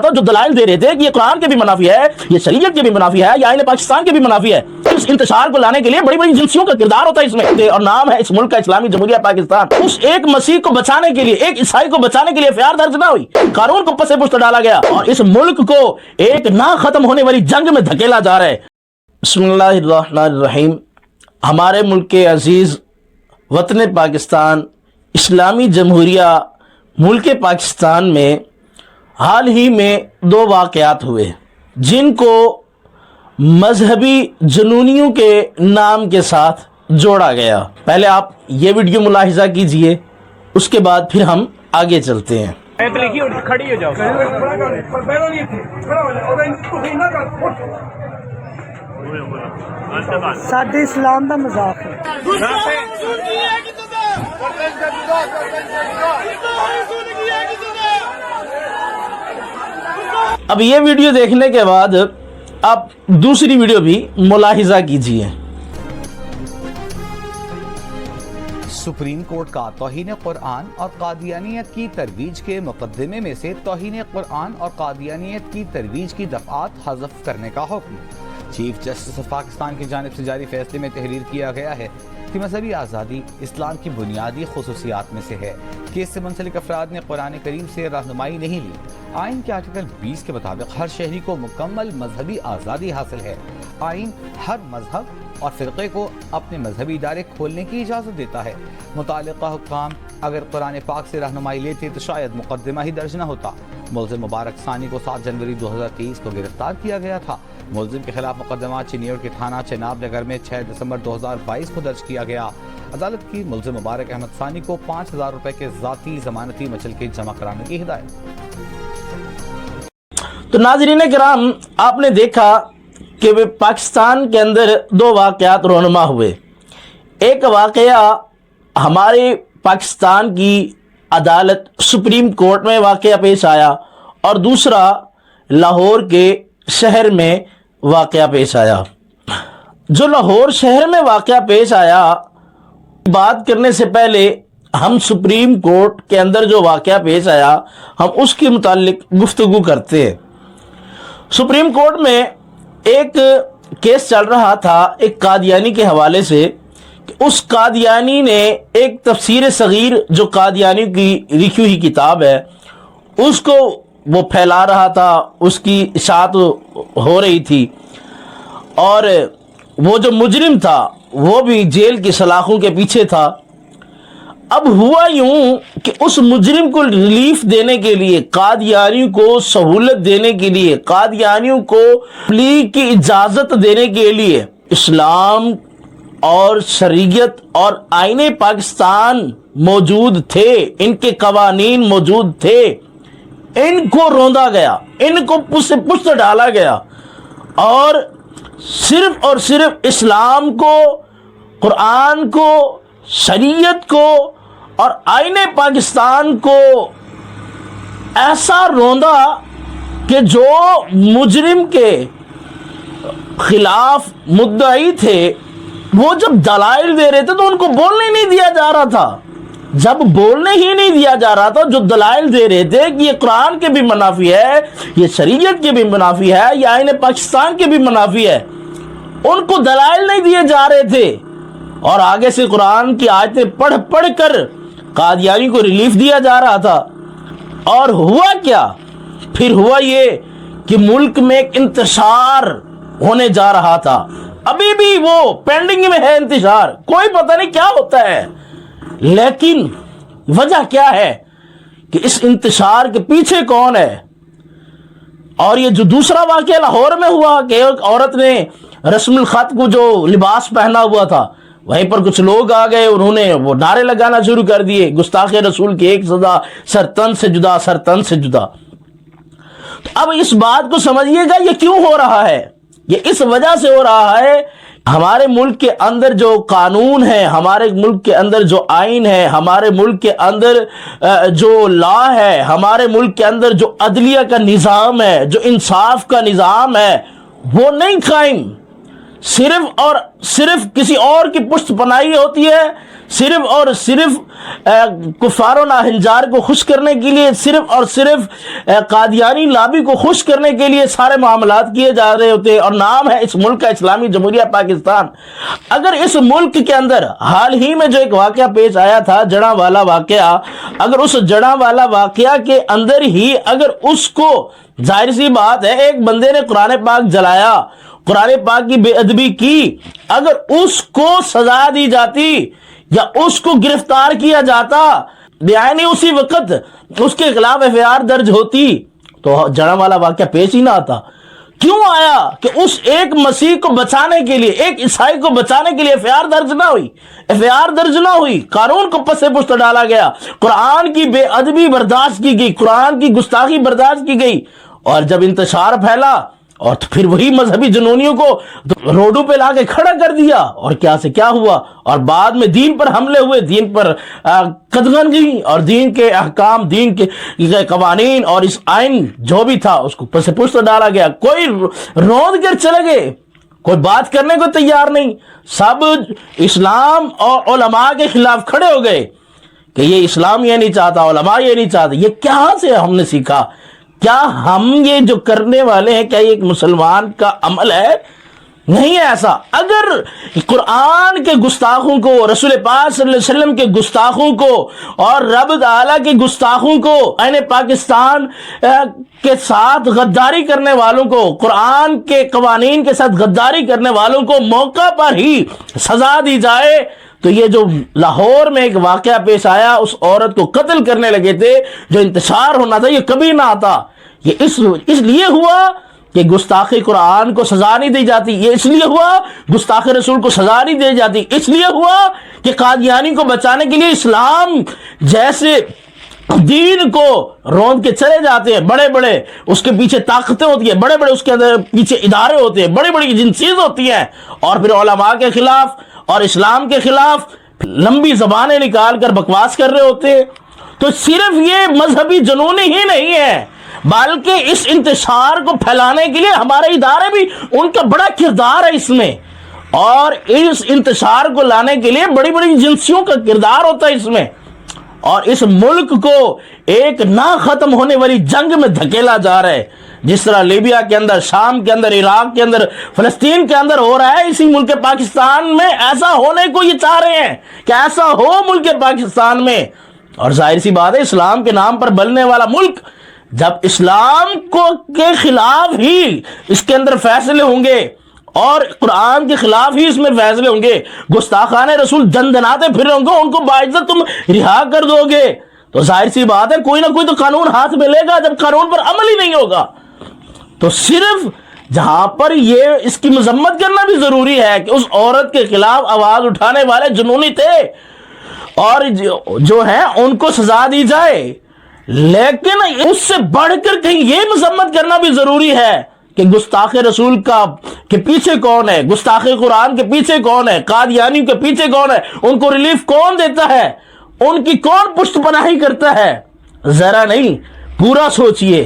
تو جو دلائل دے رہے تھے کہ یہ قرآن کے بھی منافی ہے، یہ شریعت کے بھی منافی ہے، یہ آئین پاکستان کے بھی منافی ہے، اس انتشار کو لانے کے لیے بڑی بڑی ایجنسیوں کا کردار ہوتا ہے اس میں، اور نام ہے اس ملک کا اسلامی جمہوریہ پاکستان۔ اس ایک مسیح کو بچانے کے لیے، ایک عیسائی کو بچانے کے لیے FIR درج نہ ہوئی، قانون کو پسے پشت ڈالا گیا اور اس ملک کو ایک نہ ختم ہونے والی جنگ میں دھکیلا جا رہا ہے۔ بسم اللہ الرحمن الرحیم۔ ہمارے ملک کے عزیز وطن پاکستان، اسلامی جمہوریہ ملک پاکستان میں حال ہی میں 2 واقعات ہوئے جن کو مذہبی جنونیوں کے نام کے ساتھ جوڑا گیا۔ پہلے آپ یہ ویڈیو ملاحظہ کیجئے، اس کے بعد پھر ہم آگے چلتے ہیں۔ کھڑی ہو جاؤ۔ ساڈے اسلام دا مذاق ہے۔ اب یہ ویڈیو دیکھنے کے بعد آپ دوسری ویڈیو بھی ملاحظہ کیجئے۔ سپریم کورٹ کا توہین قرآن اور قادیانیت کی ترویج کے مقدمے میں سے توہین قرآن اور قادیانیت کی ترویج کی دفعات حذف کرنے کا حکم۔ چیف جسٹس آف پاکستان کی جانب سے جاری فیصلے میں تحریر کیا گیا ہے کہ مذہبی آزادی اسلام کی بنیادی خصوصیات میں سے ہے کہ اس سے منسلک افراد نے قرآن کریم سے رہنمائی نہیں لی۔ آئین کے آرٹیکل 20 کے مطابق ہر شہری کو مکمل مذہبی آزادی حاصل ہے۔ آئین ہر مذہب اور فرقے کو اپنے مذہبی ادارے کھولنے کی اجازت دیتا ہے۔ متعلقہ حکام اگر قرآن پاک سے رہنمائی لیتے تو شاید مقدمہ ہی درج نہ ہوتا۔ ملزم مبارک ثانی کو 7 جنوری 2023 کو گرفتار کیا گیا تھا۔ ملزم کے خلاف مقدمہ چنیور کے تھانہ چناب نگر میں 6 دسمبر 2022 کو درج کیا گیا۔ عدالت کی ملزم مبارک احمد ثانی کو 5000 روپے کے ذاتی ضمانتی مچلقے جمع کرانے کی ہدایت۔ تو ناظرین کرام، آپ نے دیکھا کہ پاکستان کے اندر 2 واقعات رونما ہوئے۔ ایک واقعہ ہمارے پاکستان کی عدالت سپریم کورٹ میں واقعہ پیش آیا اور دوسرا لاہور کے شہر میں واقعہ پیش آیا۔ جو لاہور شہر میں واقعہ پیش آیا، بات کرنے سے پہلے ہم سپریم کورٹ کے اندر جو واقعہ پیش آیا ہم اس کے متعلق گفتگو کرتے ہیں۔ سپریم کورٹ میں ایک کیس چل رہا تھا ایک قادیانی کے حوالے سے کہ اس قادیانی نے ایک تفسیر صغیر جو قادیانی کی لکھی ہوئی کتاب ہے اس کو وہ پھیلا رہا تھا، اس کی اشاعت ہو رہی تھی، اور وہ جو مجرم تھا وہ بھی جیل کی سلاخوں کے پیچھے تھا۔ اب ہوا یوں کہ اس مجرم کو ریلیف دینے کے لیے، قادیانیوں کو سہولت دینے کے لیے، قادیانیوں کو پلی کی اجازت دینے کے لیے اسلام اور شریعت اور آئین پاکستان موجود تھے، ان کے قوانین موجود تھے، ان کو روندا گیا، ان کو پشت ڈالا گیا اور صرف اسلام کو، قرآن کو، شریعت کو اور آئین پاکستان کو ایسا روندا کہ جو مجرم کے خلاف مدعی تھے وہ جب دلائل دے رہے تھے تو ان کو بولنے نہیں دیا جا رہا تھا۔ جب بولنے ہی نہیں دیا جا رہا تھا، جو دلائل دے رہے تھے کہ یہ قرآن کے بھی منافی ہے، یہ شریعت کے بھی منافی ہے، یہ آئین پاکستان کے بھی منافی ہے، ان کو دلائل نہیں دیے جا رہے تھے اور آگے سے قرآن کی آیتیں پڑھ کر قادیانی کو ریلیف دیا جا رہا تھا۔ اور ہوا کیا؟ پھر ہوا یہ کہ ملک میں ایک انتشار ہونے جا رہا تھا، ابھی بھی وہ پینڈنگ میں ہے انتشار، کوئی پتہ نہیں کیا ہوتا ہے، لیکن وجہ کیا ہے کہ اس انتشار کے پیچھے کون ہے؟ اور یہ جو دوسرا واقعہ لاہور میں ہوا کہ ایک عورت نے رسم الخط کو جو لباس پہنا ہوا تھا، وہیں پر کچھ لوگ آ گئے، انہوں نے وہ نعرے لگانا شروع کر دیے، گستاخ رسول کی ایک سزا سرتن سے جدا، سرتن سے جدا۔ تو اب اس بات کو سمجھیے گا یہ کیوں ہو رہا ہے؟ یہ اس وجہ سے ہو رہا ہے ہمارے ملک کے اندر جو قانون ہے، ہمارے ملک کے اندر جو آئین ہے، ہمارے ملک کے اندر جو لا ہے، ہمارے ملک کے اندر جو عدلیہ کا نظام ہے، جو انصاف کا نظام ہے، وہ نہیں قائم۔ صرف اور صرف کسی اور کی پشت پناہی ہوتی ہے، صرف اور صرف کفار و ناہنجار کو خوش کرنے کے لیے، صرف اور صرف قادیانی لابی کو خوش کرنے کے لیے سارے معاملات کیے جا رہے ہوتے، اور نام ہے اس ملک کا اسلامی جمہوریہ پاکستان۔ اگر اس ملک کے اندر حال ہی میں جو ایک واقعہ پیش آیا تھا، جڑاں والا واقعہ، اگر اس جڑاں والا واقعہ کے اندر ہی اگر اس کو، ظاہر سی بات ہے ایک بندے نے قرآن پاک جلایا، قرآن پاک کی بے ادبی کی، اگر اس کو سزا دی جاتی یا اس کو گرفتار کیا جاتا، یعنی اسی وقت اس کے خلاف FIR درج ہوتی، تو جڑاں والا واقعہ پیش ہی نہ آتا۔ کیوں آیا؟ کہ اس ایک مسیح کو بچانے کے لیے، ایک عیسائی کو بچانے کے لیے FIR درج نہ ہوئی، FIR درج نہ ہوئی، قانون کو پس پشت ڈالا گیا، قرآن کی بے ادبی برداشت کی گئی، قرآن کی گستاخی برداشت کی گئی، اور جب انتشار پھیلا اور پھر وہی مذہبی جنونیوں کو روڈوں پہ لا کے کھڑا کر دیا، اور کیا سے کیا ہوا، اور بعد میں دین پر حملے ہوئے، دین پر قدغن گئی، اور دین کے احکام، دین کے قوانین اور اس آئین جو بھی تھا اس کو پس پشت ڈالا گیا۔ کوئی روند کر چلے گئے، کوئی بات کرنے کو تیار نہیں، سب اسلام اور علماء کے خلاف کھڑے ہو گئے کہ یہ اسلام یہ نہیں چاہتا، علماء یہ نہیں چاہتے۔ یہ کہاں سے ہم نے سیکھا؟ کیا ہم یہ جو کرنے والے ہیں، کیا یہ ایک مسلمان کا عمل ہے؟ نہیں ہے ایسا۔ اگر قرآن کے گستاخوں کو، رسول پاک صلی اللہ علیہ وسلم کے گستاخوں کو، اور رب تعالیٰ کے گستاخوں کو، آئین پاکستان کے ساتھ غداری کرنے والوں کو، قرآن کے قوانین کے ساتھ غداری کرنے والوں کو موقع پر ہی سزا دی جائے، تو یہ جو لاہور میں ایک واقعہ پیش آیا، اس عورت کو قتل کرنے لگے تھے، جو انتشار ہونا تھا، یہ کبھی نہ آتا۔ یہ اس لیے ہوا کہ گستاخی قرآن کو سزا نہیں دی جاتی، یہ اس لیے ہوا گستاخ رسول کو سزا نہیں دی جاتی، اس لیے ہوا کہ قادیانی کو بچانے کے لیے اسلام جیسے دین کو روند کے چلے جاتے ہیں، بڑے بڑے اس کے پیچھے طاقتیں ہوتی ہیں، بڑے بڑے اس کے اندر پیچھے ادارے ہوتے ہیں، بڑی بڑی ایجنسیز ہوتی ہیں، اور پھر علماء کے خلاف اور اسلام کے خلاف لمبی زبانیں نکال کر بکواس کر رہے ہوتے ہیں۔ تو صرف یہ مذہبی جنونی ہی نہیں ہے، بلکہ اس انتشار کو پھیلانے کے لیے ہمارے ادارے بھی، ان کا بڑا کردار ہے اس میں، اور اس انتشار کو لانے کے لیے بڑی بڑی ایجنسیوں کا کردار ہوتا ہے اس میں، اور اس ملک کو ایک نہ ختم ہونے والی جنگ میں دھکیلا جا رہا ہے، جس طرح لیبیا کے اندر، شام کے اندر، عراق کے اندر، فلسطین کے اندر ہو رہا ہے، اسی ملک پاکستان میں ایسا ہونے کو یہ چاہ رہے ہیں کہ ایسا ہو ملک پاکستان میں۔ اور ظاہر سی بات ہے، اسلام کے نام پر بلنے والا ملک، جب اسلام کو کے خلاف ہی اس کے اندر فیصلے ہوں گے، اور قرآن کے خلاف ہی اس میں فیصلے ہوں گے، گستاخان رسول دندناتے پھر ہوں گے، ان کو باعزت تم رہا کر دو گے، تو ظاہر سی بات ہے کوئی نہ کوئی تو قانون ہاتھ میں لے گا، جب قانون پر عمل ہی نہیں ہوگا۔ تو صرف جہاں پر یہ اس کی مذمت کرنا بھی ضروری ہے کہ اس عورت کے خلاف آواز اٹھانے والے جنونی تھے، اور جو ہے ان کو سزا دی جائے، لیکن اس سے بڑھ کر کہیں یہ مذمت کرنا بھی ضروری ہے کہ گستاخ رسول کے پیچھے کون ہے، گستاخ قرآن کے پیچھے کون ہے، قادیانی کے پیچھے کون ہے، ان کو ریلیف کون دیتا ہے، ان کی کون پشت پناہی کرتا ہے۔ ذرا نہیں، پورا سوچئے۔